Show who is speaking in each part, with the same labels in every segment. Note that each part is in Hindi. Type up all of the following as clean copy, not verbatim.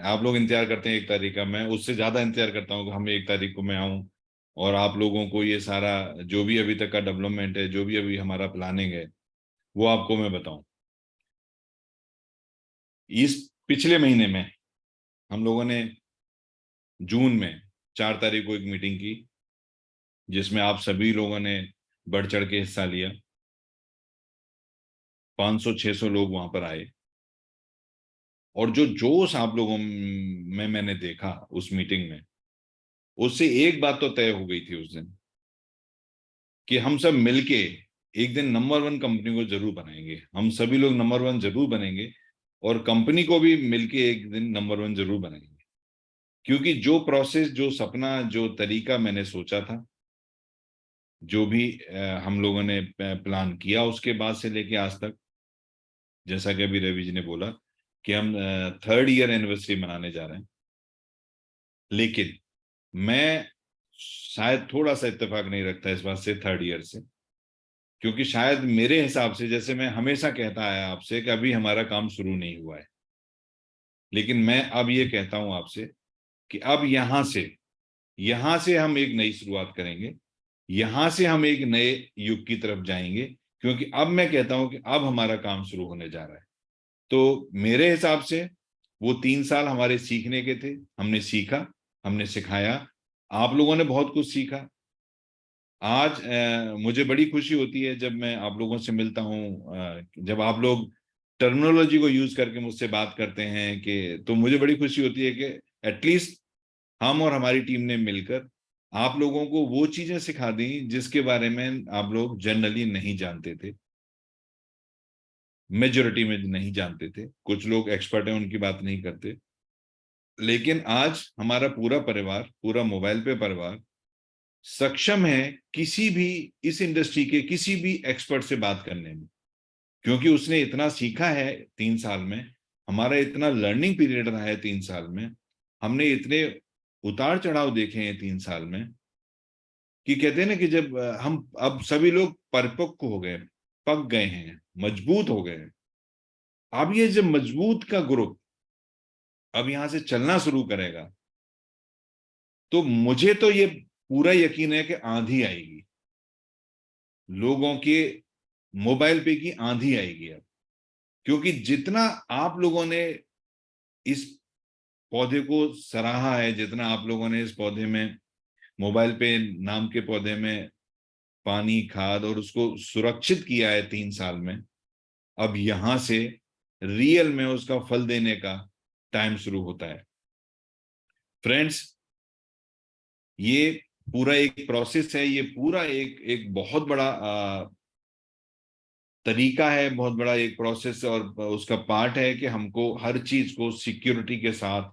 Speaker 1: आप लोग इंतजार करते हैं 1 तारीख का, मैं उससे ज्यादा इंतजार करता हूँ कि हम 1 तारीख को मैं आऊँ और आप लोगों को ये सारा जो भी अभी तक का डेवलपमेंट है, जो भी अभी हमारा प्लानिंग है, वो आपको मैं बताऊं। इस पिछले महीने में हम लोगों ने जून में 4 तारीख को एक मीटिंग की, जिसमें आप सभी लोगों ने बढ़ चढ़ के हिस्सा लिया। 500-600 लोग वहां पर आए, और जो जोश आप लोगों में मैंने देखा उस मीटिंग में, उससे एक बात तो तय हो गई थी उस दिन, कि हम सब मिलके एक दिन नंबर 1 कंपनी को जरूर बनाएंगे। हम सभी लोग नंबर 1 जरूर बनेंगे, और कंपनी को भी मिलके एक दिन नंबर 1 जरूर बनाएंगे। क्योंकि जो प्रोसेस, जो सपना, जो तरीका मैंने सोचा था, जो भी हम लोगों ने प्लान किया उसके बाद से लेके आज तक, जैसा कि अभी रवि जी ने बोला कि हम 3rd ईयर एनिवर्सरी मनाने जा रहे हैं। लेकिन मैं शायद थोड़ा सा इत्तेफाक नहीं रखता इस बात से 3rd ईयर से, क्योंकि शायद मेरे हिसाब से, जैसे मैं हमेशा कहता आया आपसे कि अभी हमारा काम शुरू नहीं हुआ है, लेकिन मैं अब ये कहता हूं आपसे कि अब यहां से हम एक नई शुरुआत करेंगे। यहां से हम एक नए युग की तरफ जाएंगे, क्योंकि अब मैं कहता हूं कि अब हमारा काम शुरू होने जा रहा है। तो मेरे हिसाब से वो 3 साल हमारे सीखने के थे। हमने सीखा, हमने सिखाया, आप लोगों ने बहुत कुछ सीखा। आज मुझे बड़ी खुशी होती है जब मैं आप लोगों से मिलता हूँ, जब आप लोग टर्मिनोलॉजी को यूज करके मुझसे बात करते हैं, कि तो मुझे बड़ी खुशी होती है कि एटलीस्ट हम और हमारी टीम ने मिलकर आप लोगों को वो चीजें सिखा दी जिसके बारे में आप लोग जनरली नहीं जानते थे, मेजोरिटी में नहीं जानते थे। कुछ लोग एक्सपर्ट हैं, उनकी बात नहीं करते, लेकिन आज हमारा पूरा परिवार, पूरा मोबाइल पे परिवार सक्षम है किसी भी इस इंडस्ट्री के किसी भी एक्सपर्ट से बात करने में, क्योंकि उसने इतना सीखा है 3 साल में। हमारा इतना लर्निंग पीरियड रहा है 3 साल में। हमने इतने उतार चढ़ाव देखे हैं 3 साल में, कि कहते हैं ना कि जब हम अब सभी लोग परिपक्व हो गए, पक गए हैं, मजबूत हो गए हैं। अब ये जब मजबूत का ग्रुप अब यहां से चलना शुरू करेगा, तो मुझे तो ये पूरा यकीन है कि आंधी आएगी, लोगों के मोबाइल पे की आंधी आएगी अब। क्योंकि जितना आप लोगों ने इस पौधे को सराहा है, जितना आप लोगों ने इस पौधे में, मोबाइल पे नाम के पौधे में पानी, खाद और उसको सुरक्षित किया है 3 साल में, अब यहां से रियल में उसका फल देने का टाइम शुरू होता है। फ्रेंड्स, ये पूरा एक प्रोसेस है, ये पूरा एक एक बहुत बड़ा तरीका है, बहुत बड़ा एक प्रोसेस, और उसका पार्ट है कि हमको हर चीज को सिक्योरिटी के साथ,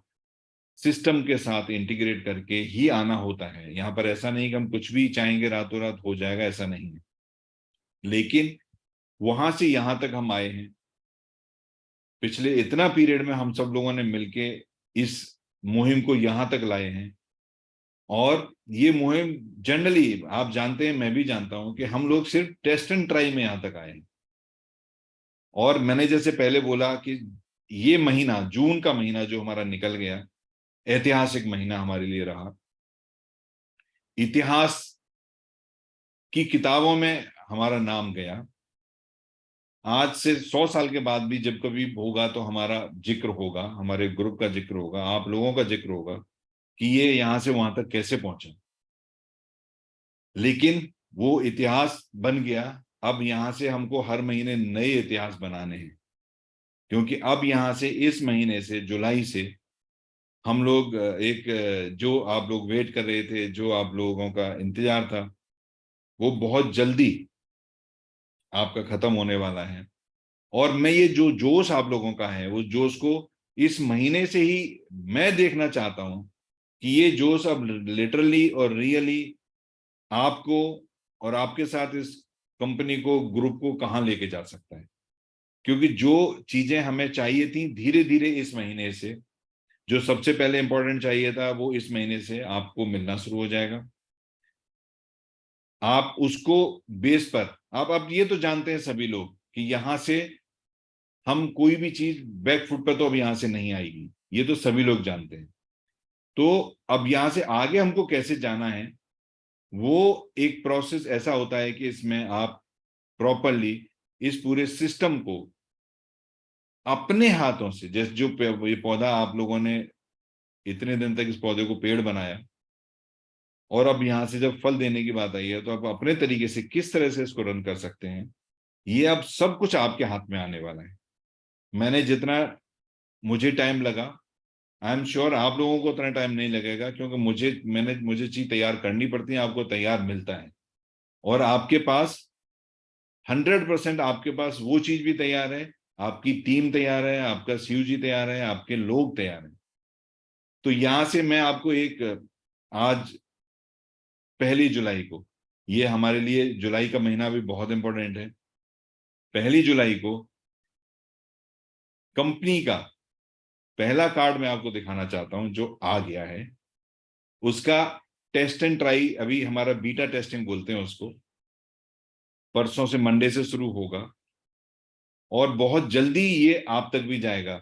Speaker 1: सिस्टम के साथ इंटीग्रेट करके ही आना होता है। यहाँ पर ऐसा नहीं कि हम कुछ भी चाहेंगे रातों रात हो जाएगा, ऐसा नहीं है। लेकिन वहां से यहां तक हम आए हैं, पिछले इतना पीरियड में हम सब लोगों ने मिलके इस मुहिम को यहां तक लाए हैं। और ये मुहिम जनरली आप जानते हैं, मैं भी जानता हूं कि हम लोग सिर्फ टेस्ट एंड ट्राई में यहां तक आए हैं। और मैंने जैसे पहले बोला कि ये महीना, जून का महीना जो हमारा निकल गया, ऐतिहासिक महीना हमारे लिए रहा। इतिहास की किताबों में हमारा नाम गया। आज से 100 साल के बाद भी जब कभी होगा तो हमारा जिक्र होगा, हमारे ग्रुप का जिक्र होगा, आप लोगों का जिक्र होगा कि ये यहां से वहां तक कैसे पहुंचा। लेकिन वो इतिहास बन गया। अब यहां से हमको हर महीने नए इतिहास बनाने हैं, क्योंकि अब यहां से इस महीने से, जुलाई से, हम लोग जो आप लोग वेट कर रहे थे, जो आप लोगों का इंतजार था, वो बहुत जल्दी आपका खत्म होने वाला है। और मैं ये जो जोश आप लोगों का है, उस जोश को इस महीने से ही मैं देखना चाहता हूं कि ये जोश अब लिटरली और रियली आपको और आपके साथ इस कंपनी को, ग्रुप को कहां लेके जा सकता है। क्योंकि जो चीजें हमें चाहिए थी धीरे धीरे इस महीने से, जो सबसे पहले इंपॉर्टेंट चाहिए था, वो इस महीने से आपको मिलना शुरू हो जाएगा। आप उसको बेस पर, आप अब ये तो जानते हैं सभी लोग कि यहां से हम कोई भी चीज बैक फुट पर तो अब यहां से नहीं आएगी। ये तो सभी लोग जानते हैं। तो अब यहां से आगे हमको कैसे जाना है, वो एक प्रोसेस ऐसा होता है कि इसमें आप प्रॉपरली इस पूरे सिस्टम को अपने हाथों से, जैसे जो ये पौधा आप लोगों ने इतने दिन तक इस पौधे को पेड़ बनाया, और अब यहां से जब फल देने की बात आई है, तो आप अपने तरीके से किस तरह से इसको रन कर सकते हैं, ये अब सब कुछ आपके हाथ में आने वाला है। मैंने जितना, मुझे टाइम लगा, आई एम श्योर आप लोगों को उतना टाइम नहीं लगेगा, क्योंकि मुझे चीज तैयार करनी पड़ती है, आपको तैयार मिलता है। और आपके पास 100% आपके पास वो चीज भी तैयार है, आपकी टीम तैयार है, आपका सीयूजी तैयार है, आपके लोग तैयार हैं। तो यहां से मैं आपको एक, आज 1 जुलाई को, ये हमारे लिए जुलाई का महीना भी बहुत इंपॉर्टेंट है। 1 जुलाई को कंपनी का पहला कार्ड मैं आपको दिखाना चाहता हूं, जो आ गया है। उसका टेस्ट एंड ट्राई, अभी हमारा बीटा टेस्टिंग बोलते हैं उसको, परसों से, मंडे से शुरू होगा, और बहुत जल्दी ये आप तक भी जाएगा।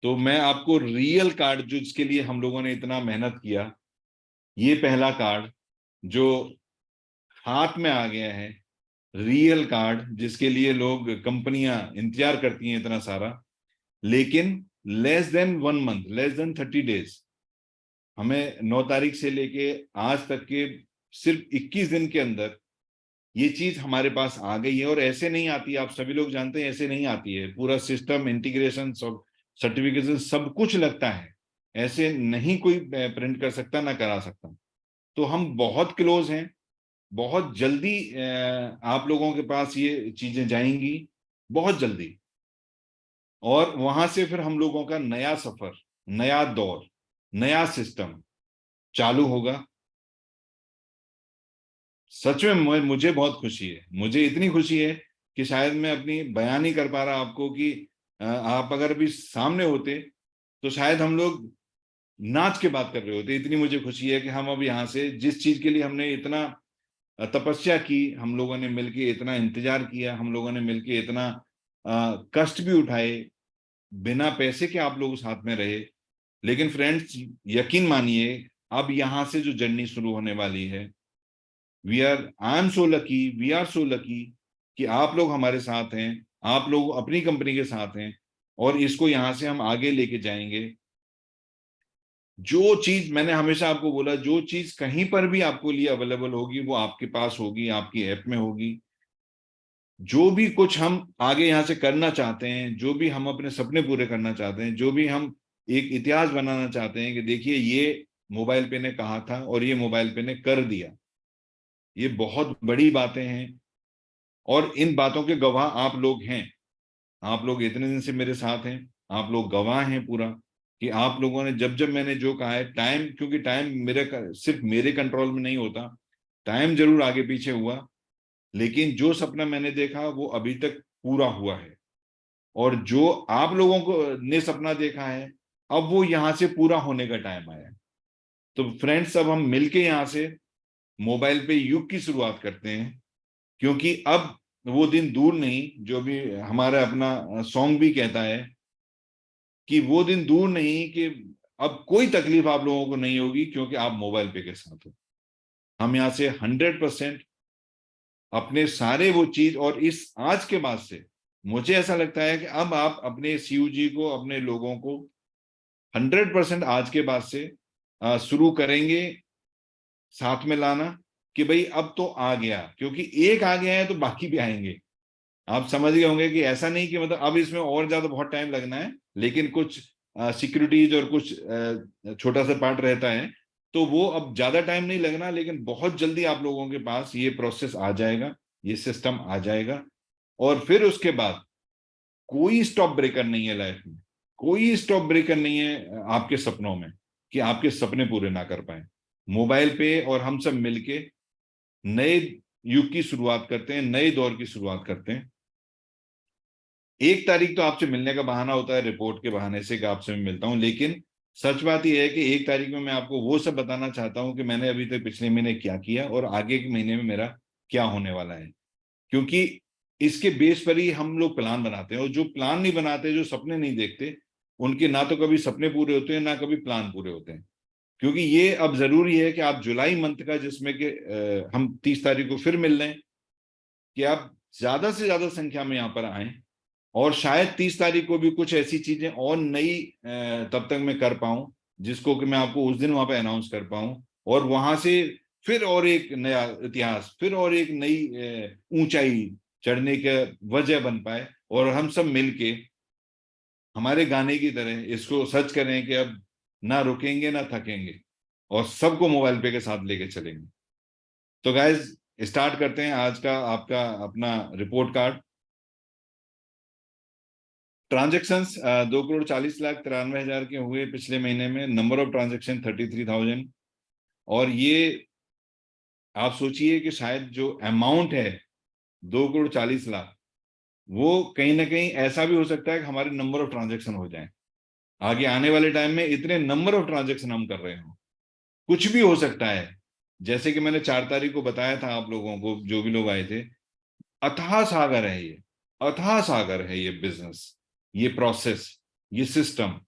Speaker 1: तो मैं आपको रियल कार्ड, जो जिसके लिए हम लोगों ने इतना मेहनत किया, ये पहला कार्ड जो हाथ में आ गया है, रियल कार्ड, जिसके लिए लोग, कंपनियां इंतजार करती हैं इतना सारा, लेकिन less than 1 month, less than 30 days, हमें 9 तारीख से लेके आज तक के सिर्फ 21 दिन के अंदर ये चीज हमारे पास आ गई है। और ऐसे नहीं आती, आप सभी लोग जानते हैं ऐसे नहीं आती है, पूरा सिस्टम, इंटीग्रेशन, सब सर्टिफिकेशन, सब कुछ लगता है। ऐसे नहीं कोई प्रिंट कर सकता, ना करा सकता। तो हम बहुत क्लोज हैं, बहुत जल्दी आप लोगों के पास ये चीजें जाएंगी, बहुत जल्दी। और वहां से फिर हम लोगों का नया सफर, नया दौर, नया सिस्टम चालू होगा। सच में मुझे बहुत खुशी है, मुझे इतनी खुशी है कि शायद मैं अपनी बयान नहीं कर पा रहा आपको, कि आप अगर भी सामने होते तो शायद हम लोग नाच के बात कर रहे होते। इतनी मुझे खुशी है कि हम अब यहाँ से, जिस चीज के लिए हमने इतना तपस्या की, हम लोगों ने मिलके इतना इंतजार किया, हम लोगों ने मिलके इतना कष्ट भी उठाए, बिना पैसे के आप लोग साथ में रहे। लेकिन फ्रेंड्स, यकीन मानिए, अब यहाँ से जो जर्नी शुरू होने वाली है, I am so lucky, we are so lucky कि आप लोग हमारे साथ हैं, आप लोग अपनी कंपनी के साथ हैं, और इसको यहां से हम आगे लेके जाएंगे। जो चीज मैंने हमेशा आपको बोला, जो चीज कहीं पर भी आपको लिए अवेलेबल होगी, वो आपके पास होगी, आपकी ऐप में होगी। जो भी कुछ हम आगे यहाँ से करना चाहते हैं, जो भी हम अपने सपने पूरे करना चाहते हैं, जो भी हम एक इतिहास बनाना चाहते हैं कि देखिए ये मोबाइल पे ने कहा था और ये मोबाइल पे ने कर दिया, ये बहुत बड़ी बातें हैं। और इन बातों के गवाह आप लोग हैं, आप लोग इतने दिन से मेरे साथ हैं, आप लोग गवाह हैं पूरा, कि आप लोगों ने जब जब मैंने जो कहा है, टाइम, क्योंकि टाइम सिर्फ मेरे कंट्रोल में नहीं होता, टाइम जरूर आगे पीछे हुआ, लेकिन जो सपना मैंने देखा वो अभी तक पूरा हुआ है। और जो आप लोगों को ने सपना देखा है, अब वो यहाँ से पूरा होने का टाइम आया है। तो फ्रेंड्स, अब हम मिलके यहाँ से मोबाइल पे युग की शुरुआत करते हैं, क्योंकि अब वो दिन दूर नहीं, जो भी हमारा अपना सॉन्ग भी कहता है कि वो दिन दूर नहीं, कि अब कोई तकलीफ आप लोगों को नहीं होगी, क्योंकि आप मोबाइल पे के साथ हो। हम यहाँ से 100% अपने सारे वो चीज, और इस आज के बाद से मुझे ऐसा लगता है कि अब आप अपने सीयूजी को, अपने लोगों को 100% आज के बाद से शुरू करेंगे साथ में लाना, कि भाई अब तो आ गया, क्योंकि एक आ गया है तो बाकी भी आएंगे। आप समझ गए होंगे कि ऐसा नहीं कि मतलब अब इसमें और ज्यादा बहुत टाइम लगना है, लेकिन कुछ सिक्योरिटीज और कुछ छोटा सा पार्ट रहता है, तो वो अब ज्यादा टाइम नहीं लगना, लेकिन बहुत जल्दी आप लोगों के पास ये प्रोसेस आ जाएगा, ये सिस्टम आ जाएगा। और फिर उसके बाद कोई स्टॉप ब्रेकर नहीं है लाइफ में, कोई स्टॉप ब्रेकर नहीं है आपके सपनों में, कि आपके सपने पूरे ना कर पाए। मोबाइल पे और हम सब मिलके नए युग की शुरुआत करते हैं, नए दौर की शुरुआत करते हैं। 1 तारीख तो आपसे मिलने का बहाना होता है, रिपोर्ट के बहाने से कि आपसे मैं मिलता हूं, लेकिन सच बात यह है कि 1 तारीख में मैं आपको वो सब बताना चाहता हूं कि मैंने अभी तक पिछले महीने क्या किया और आगे के महीने में मेरा क्या होने वाला है। क्योंकि इसके बेस पर ही हम लोग प्लान बनाते हैं, और जो प्लान नहीं बनाते, जो सपने नहीं देखते, उनके ना तो कभी सपने पूरे होते हैं ना कभी प्लान पूरे होते हैं। क्योंकि ये अब जरूरी है कि आप जुलाई मंथ का, जिसमें कि हम 30 तारीख को फिर मिल रहे हैं, कि आप ज्यादा से ज्यादा संख्या में यहाँ पर आए, और शायद 30 तारीख को भी कुछ ऐसी चीजें और नई तब तक मैं कर पाऊं, जिसको कि मैं आपको उस दिन वहां पे अनाउंस कर पाऊं, और वहां से फिर और एक नया इतिहास, फिर और एक नई ऊंचाई चढ़ने का वजह बन पाए, और हम सब मिलके हमारे गाने की तरह इसको सच करें कि अब ना रुकेंगे ना थकेंगे, और सबको मोबाइल पे के साथ लेके चलेंगे। तो गाइज, स्टार्ट करते हैं आज का आपका अपना रिपोर्ट कार्ड। ट्रांजेक्शन्स 2,40,93,हजार के हुए पिछले महीने में। Number of transaction 33,000। और ये आप सोचिए कि शायद जो अमाउंट है 2,40,00,000, वो कहीं ना कहीं ऐसा भी हो सकता है कि हमारे नंबर ऑफ ट्रांजेक्शन हो जाए आगे आने वाले टाइम में, इतने नंबर ऑफ ट्रांजेक्शन हम कर रहे हो, कुछ भी हो सकता है। जैसे कि मैंने 4 तारीख को बताया था आप लोगों को, जो भी लोग आए थे, अथाह सागर है ये, अथाह सागर है ये बिजनेस, ये प्रोसेस, ये सिस्टम।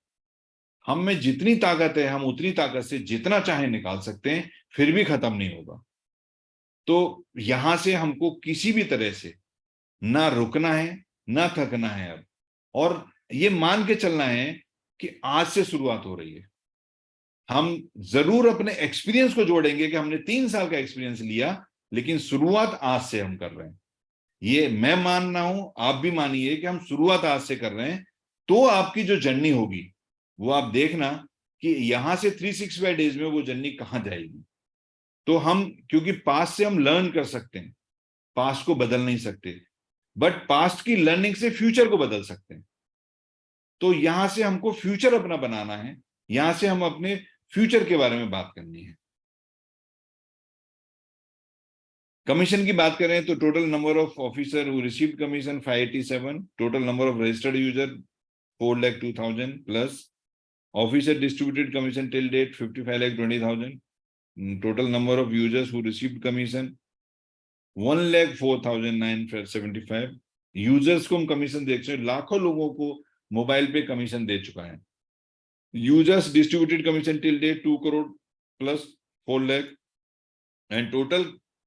Speaker 1: हम में जितनी ताकत है हम उतनी ताकत से जितना चाहे निकाल सकते हैं, फिर भी खत्म नहीं होगा। तो यहां से हमको किसी भी तरह से ना रुकना है ना थकना है अब, और ये मान के चलना है कि आज से शुरुआत हो रही है। हम जरूर अपने एक्सपीरियंस को जोड़ेंगे कि हमने 3 साल का एक्सपीरियंस लिया, लेकिन शुरुआत आज से हम कर रहे हैं। ये मैं मान रहा हूं, आप भी मानिए कि हम शुरुआत आज से कर रहे हैं। तो आपकी जो जर्नी होगी वो आप देखना कि यहां से 365 डेज में वो जर्नी कहां जाएगी। तो हम, क्योंकि पास्ट से हम लर्न कर सकते हैं, पास्ट को बदल नहीं सकते, बट पास्ट की लर्निंग से फ्यूचर को बदल सकते हैं। तो यहां से हमको फ्यूचर अपना बनाना है, यहां से हम अपने फ्यूचर के बारे में बात करनी है। कमीशन की बात करें तो total number of officer who received commission 587, total number of registered user 4,02,000 plus, officer distributed commission till date 55,20,000, total number of users who received commission 1,04,975। Users को हम कमीशन दे चुके हैं, लाखों लोगों को मोबाइल पे कमीशन दे चुका है। Users distributed commission till date 2 crore plus 4 lakh, and total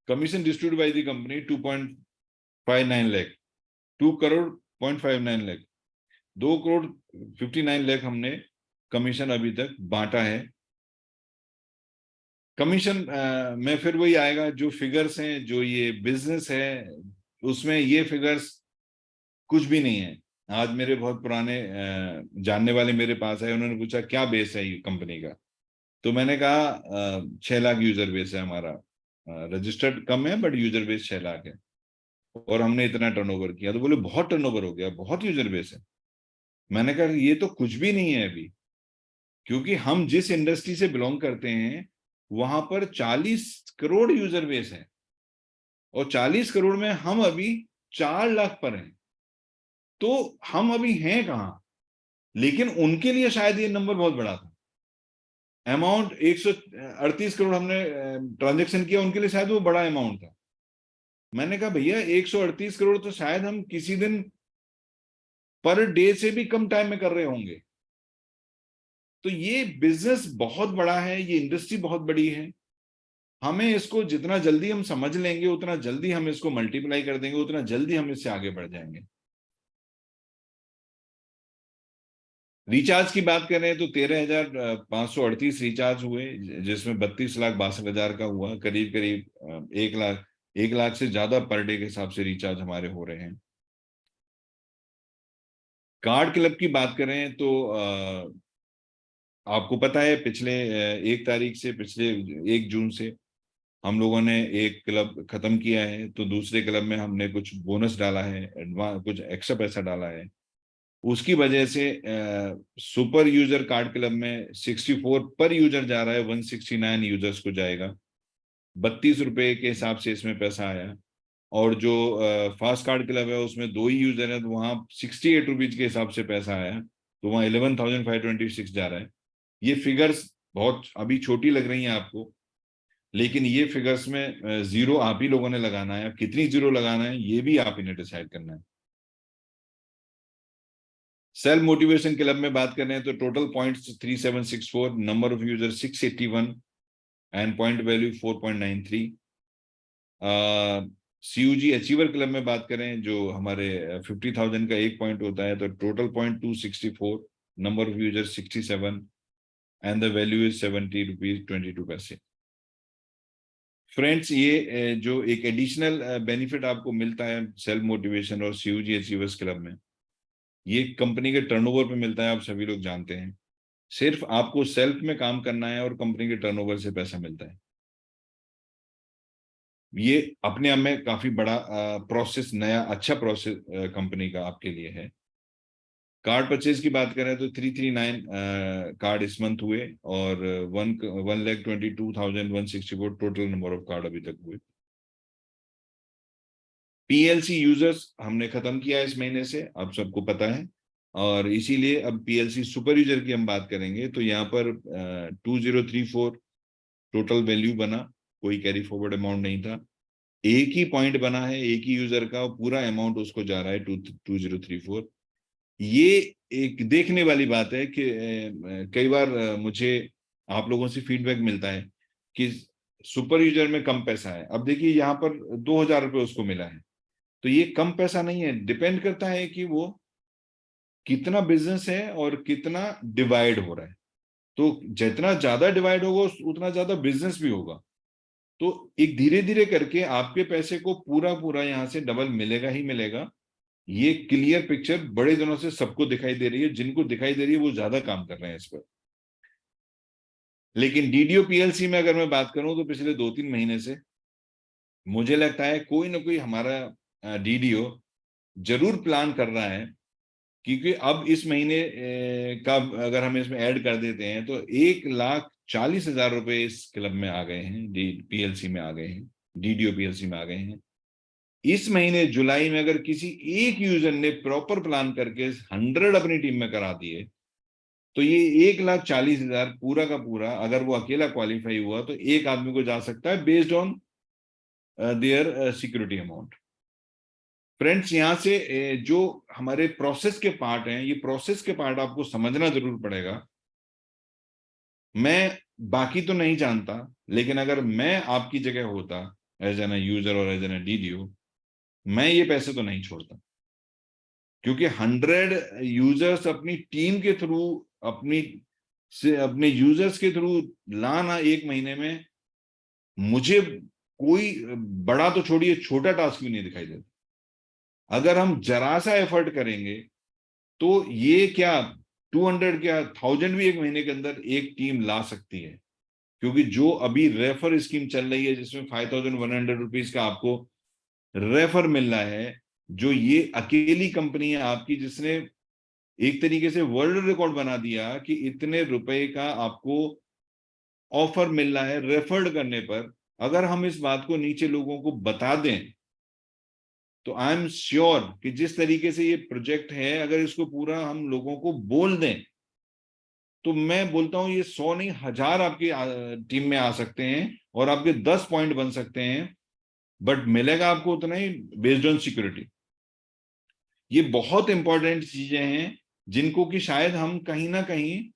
Speaker 1: commission distributed by the company 2.59 lakh, 2 crore 0.59 lakh, 2 crore 59 lakh हमने कमीशन अभी तक बांटा है। कमीशन में फिर वही आएगा, जो फिगर्स हैं, जो ये बिजनेस है उसमें ये फिगर्स कुछ भी नहीं है। आज मेरे बहुत पुराने जानने वाले मेरे पास आए, उन्होंने पूछा क्या बेस है ये कंपनी का। तो मैंने कहा 6 लाख यूजर बेस है हमारा, रजिस्टर्ड कम है बट यूजर बेस 6 लाख है, और हमने इतना टर्नओवर किया। तो बोले बहुत टर्नओवर हो गया, बहुत यूजर बेस है। मैंने कहा ये तो कुछ भी नहीं है अभी, क्योंकि हम जिस इंडस्ट्री से बिलोंग करते हैं वहां पर 40 करोड़ यूजर बेस है, और 40 करोड़ में हम अभी 4 लाख पर हैं। तो हम अभी हैं कहाँ, लेकिन उनके लिए शायद ये नंबर बहुत बड़ा था। अमाउंट 138 करोड़ हमने ट्रांजेक्शन किया, उनके लिए शायद वो बड़ा अमाउंट था। मैंने कहा भैया 138 करोड़ तो शायद हम किसी दिन पर डे से भी कम टाइम में कर रहे होंगे। तो ये बिजनेस बहुत बड़ा है, ये इंडस्ट्री बहुत बड़ी है। हमें इसको जितना जल्दी हम समझ लेंगे उतना जल्दी हम इसको मल्टीप्लाई कर देंगे, उतना जल्दी हम इससे आगे बढ़ जाएंगे। रिचार्ज की बात करें तो 13,538 रिचार्ज हुए, जिसमें 32,62,000 का हुआ, करीब करीब 1 लाख से ज्यादा पर डे के हिसाब से रिचार्ज हमारे हो रहे हैं। कार्ड क्लब की बात करें तो आपको पता है पिछले 1 तारीख से, पिछले 1 जून से हम लोगों ने एक क्लब खत्म किया है, तो दूसरे क्लब में हमने कुछ बोनस डाला है, एडवांस कुछ एक्स्ट्रा पैसा डाला है। उसकी वजह से सुपर यूजर कार्ड क्लब में 64 पर यूजर जा रहा है, 169 यूजर्स को जाएगा, 32 रुपए के हिसाब से इसमें पैसा आया। और जो फास्ट कार्ड क्लब है उसमें 2 ही यूजर है, तो वहाँ 68 रुपीज के हिसाब से पैसा आया, तो वहाँ 11,526 जा रहा है। ये फिगर्स बहुत अभी छोटी लग रही हैं आपको, लेकिन ये फिगर्स में जीरो आप ही लोगों ने लगाना है। अब कितनी जीरो लगाना है ये भी आप इन्हें डिसाइड करना है। सेल्फ मोटिवेशन क्लब में बात कर रहे हैं तो total points 3764, number of user 681 and point value 4.93। CUG achiever club में बात करें जो हमारे 50,000 का एक पॉइंट होता है तो total point 264, number of user 67 and the value is 70 rupees 22 पैसे। फ्रेंड्स, ये जो एक एडिशनल बेनिफिट आपको मिलता है सेल्फ मोटिवेशन और सीयूजी अचीवर्स क्लब में, ये कंपनी के टर्नओवर पे मिलता है, आप सभी लोग जानते हैं। सिर्फ आपको सेल्फ में काम करना है और कंपनी के टर्नओवर से पैसा मिलता है। ये अपने आप में काफी बड़ा प्रोसेस, नया अच्छा प्रोसेस कंपनी का आपके लिए है। कार्ड परचेज की बात करें तो 339 कार्ड इस मंथ हुए और 1,22,164 टोटल नंबर ऑफ कार्ड अभी तक हुए। पीएलसी यूजर्स हमने खत्म किया इस महीने से, आप सबको पता है, और इसीलिए अब पीएलसी सुपर यूजर की हम बात करेंगे तो यहाँ पर 2034 टोटल वैल्यू बना, कोई कैरी फॉरवर्ड अमाउंट नहीं था, एक ही पॉइंट बना है, एक ही यूजर का पूरा अमाउंट उसको जा रहा है 2034। ये एक देखने वाली बात है कि कई बार मुझे आप लोगों से फीडबैक मिलता है कि सुपर यूजर में कम पैसा है। अब देखिए यहाँ पर 2,000 रुपये उसको मिला है, तो ये कम पैसा नहीं है, डिपेंड करता है कि वो कितना बिजनेस है और कितना डिवाइड हो रहा है। तो जितना ज्यादा डिवाइड होगा उतना ज्यादा बिजनेस भी होगा। तो एक धीरे धीरे करके आपके पैसे को पूरा पूरा यहाँ से डबल मिलेगा ही मिलेगा। ये क्लियर पिक्चर बड़े दिनों से सबको दिखाई दे रही है, जिनको दिखाई दे रही है वो ज्यादा काम कर रहे हैं इस पर। लेकिन डीडीओ पीएलसी में अगर मैं बात करूं तो पिछले 2-3 महीने से मुझे लगता है कोई ना कोई हमारा डीडीओ जरूर प्लान कर रहा है, क्योंकि अब इस महीने का अगर हम इसमें ऐड कर देते हैं तो 1,40,000 रुपए इस क्लब में आ गए हैं, पीएलसी में आ गए हैं, डीडीओ पीएलसी में आ गए हैं। इस महीने जुलाई में अगर किसी एक यूजर ने प्रॉपर प्लान करके 100 अपनी टीम में करा दिए तो ये 1,40,000 पूरा का पूरा, अगर वो अकेला क्वालिफाई हुआ तो एक आदमी को जा सकता है based on their security amount. Friends, यहाँ से जो हमारे प्रोसेस के पार्ट हैं, ये प्रोसेस के पार्ट आपको समझना जरूर पड़ेगा। मैं बाकी तो नहीं जानता, लेकिन अगर मैं आपकी जगह होता एज एन यूजर और एज एन डीडीओ, मैं ये पैसे तो नहीं छोड़ता, क्योंकि 100 यूजर्स अपनी टीम के थ्रू, अपनी से अपने यूजर्स के थ्रू लाना एक महीने में, मुझे कोई बड़ा तो छोड़िए छोटा टास्क भी नहीं दिखाई देता। अगर हम जरा सा एफर्ट करेंगे तो ये क्या 200 क्या 1,000 भी एक महीने के अंदर एक टीम ला सकती है। क्योंकि जो अभी रेफर स्कीम चल रही है जिसमें 5,100 रुपीज का आपको रेफर मिल रहा है, जो ये अकेली कंपनी है आपकी जिसने एक तरीके से वर्ल्ड रिकॉर्ड बना दिया कि इतने रुपए का आपको ऑफर मिल रहा है रेफर्ड करने पर। अगर हम इस बात को नीचे लोगों को बता दें तो आई एम श्योर कि जिस तरीके से ये प्रोजेक्ट है, अगर इसको पूरा हम लोगों को बोल दें तो मैं बोलता हूं ये 100 नहीं 1,000 आपकी टीम में आ सकते हैं और आपके 10 पॉइंट बन सकते हैं, बट मिलेगा आपको उतना ही बेस्ड ऑन सिक्योरिटी। ये बहुत इंपॉर्टेंट चीजें हैं जिनको कि शायद हम कहीं ना कहीं,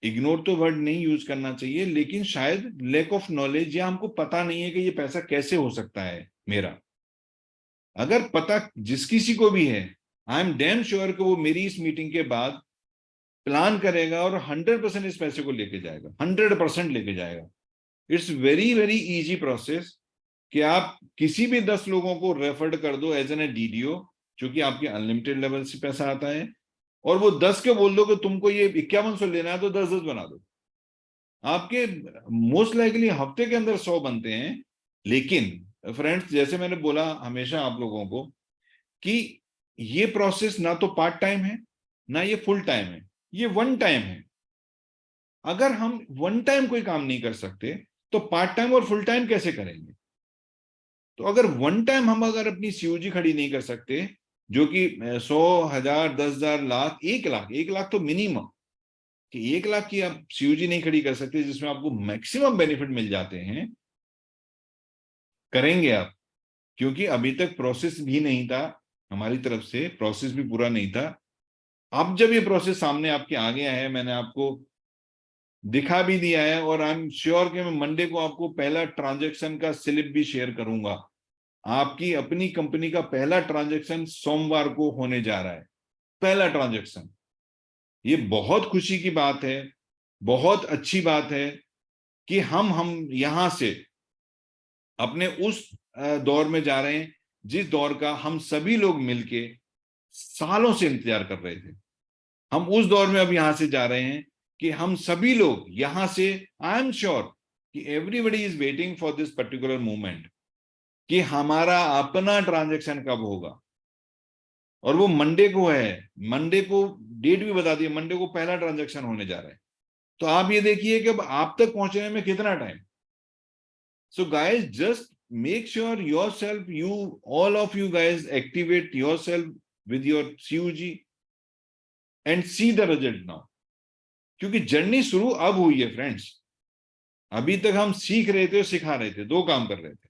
Speaker 1: इग्नोर तो वर्ड नहीं यूज करना चाहिए, लेकिन शायद लैक ऑफ नॉलेज या हमको पता नहीं है कि ये पैसा कैसे हो सकता है मेरा। अगर पता जिस किसी को भी है, आई एम डैम श्योर कि वो मेरी इस मीटिंग के बाद प्लान करेगा और 100% इस पैसे को लेके जाएगा, 100% लेके जाएगा। It's very very easy process कि आप किसी भी 10 लोगों को रेफर्ड कर दो एज एन ए डीडीओ, क्योंकि आपके अनलिमिटेड लेवल से पैसा आता है, और वो 10 के बोल दो कि तुमको ये 5100 लेना है तो 10-10 बना दो, आपके मोस्ट लाइकली हफ्ते के अंदर 100 बनते हैं। लेकिन फ्रेंड्स, जैसे मैंने बोला हमेशा आप लोगों को कि ये प्रोसेस ना तो पार्ट टाइम है ना ये फुल टाइम है, ये वन टाइम है। अगर हम वन टाइम कोई काम नहीं कर सकते तो पार्ट टाइम और फुल टाइम कैसे करेंगे? तो अगर वन टाइम हम अगर अपनी सीओजी खड़ी नहीं कर सकते, जो कि 100,000, 10,000, लाख, 1 लाख, 1 लाख तो मिनिमम, कि 1 लाख की आप सीओजी नहीं खड़ी कर सकते जिसमें आपको मैक्सिमम बेनिफिट मिल जाते हैं, करेंगे आप? क्योंकि अभी तक प्रोसेस भी नहीं था, हमारी तरफ से प्रोसेस भी पूरा नहीं था। अब जब ये प्रोसेस सामने आपके आ गया है, मैंने आपको दिखा भी दिया है, और आई एम श्योर कि मैं मंडे को आपको पहला ट्रांजैक्शन का स्लिप भी शेयर करूंगा। आपकी अपनी कंपनी का पहला ट्रांजैक्शन सोमवार को होने जा रहा है, पहला ट्रांजैक्शन। ये बहुत खुशी की बात है, बहुत अच्छी बात है कि हम यहां से अपने उस दौर में जा रहे हैं जिस दौर का हम सभी लोग मिलके सालों से इंतजार कर रहे थे। हम उस दौर में अब यहां से जा रहे हैं कि हम सभी लोग यहां से, आई एम श्योर कि everybody is waiting for this particular moment कि हमारा अपना ट्रांजैक्शन कब होगा। और वो मंडे को है, मंडे को डेट भी बता दी, मंडे को पहला ट्रांजैक्शन होने जा रहा है। तो आप ये देखिए कि अब आप तक पहुंचने में कितना time. So guys, just make sure yourself, all of you guys activate yourself with your CUG and see the result now, क्योंकि जर्नी शुरू अब हुई है फ्रेंड्स। अभी तक हम सीख रहे थे और सिखा रहे थे, दो काम कर रहे थे।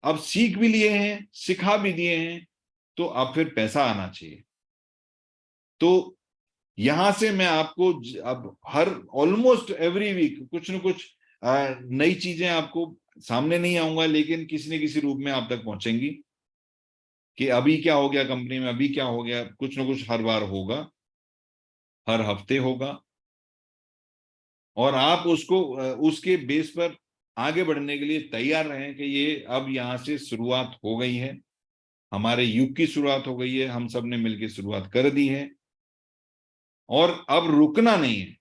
Speaker 1: अब सीख भी लिए हैं, सिखा भी दिए हैं, तो अब फिर पैसा आना चाहिए। तो यहां से मैं आपको अब हर ऑलमोस्ट एवरी वीक कुछ न कुछ नई चीजें आपको सामने नहीं आऊंगा, लेकिन किसी न किसी रूप में आप तक पहुंचेंगी कि अभी क्या हो गया कंपनी में, अभी क्या हो गया, कुछ ना कुछ हर बार होगा, हर हफ्ते होगा। और आप उसको उसके बेस पर आगे बढ़ने के लिए तैयार रहें कि ये अब यहां से शुरुआत हो गई है, हमारे युग की शुरुआत हो गई है, हम सब ने मिलकर शुरुआत कर दी है और अब रुकना नहीं है।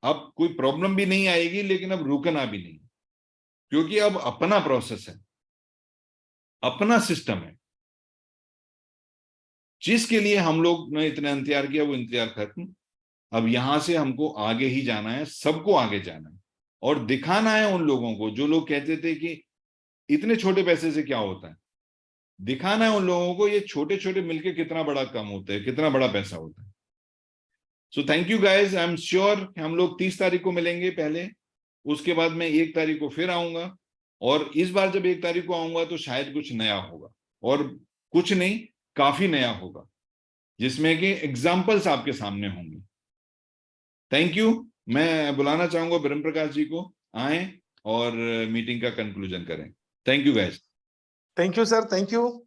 Speaker 1: अब कोई प्रॉब्लम भी नहीं आएगी, लेकिन अब रुकना भी नहीं, क्योंकि अब अपना प्रोसेस है, अपना सिस्टम है। जिसके लिए हम लोग ने इतना इंतजार किया वो इंतजार खत्म। अब यहां से हमको आगे ही जाना है, सबको आगे जाना है और दिखाना है उन लोगों को जो लोग कहते थे कि इतने छोटे पैसे से क्या होता है। दिखाना है उन लोगों को ये छोटे छोटे मिलके कितना बड़ा काम होता है, कितना बड़ा पैसा होता है। So thank you guys, I am sure हम लोग 30 तारीख को मिलेंगे पहले, उसके बाद मैं 1 तारीख को फिर आऊंगा। और इस बार जब 1 तारीख को आऊंगा तो शायद कुछ नया होगा, और कुछ नहीं, काफी नया होगा, जिसमें कि एग्जाम्पल्स आपके सामने होंगे। Thank you. मैं बुलाना चाहूंगा ब्रह्म प्रकाश जी को, आए और मीटिंग का कंक्लूजन करें। Thank you guys.
Speaker 2: Thank you sir, thank you.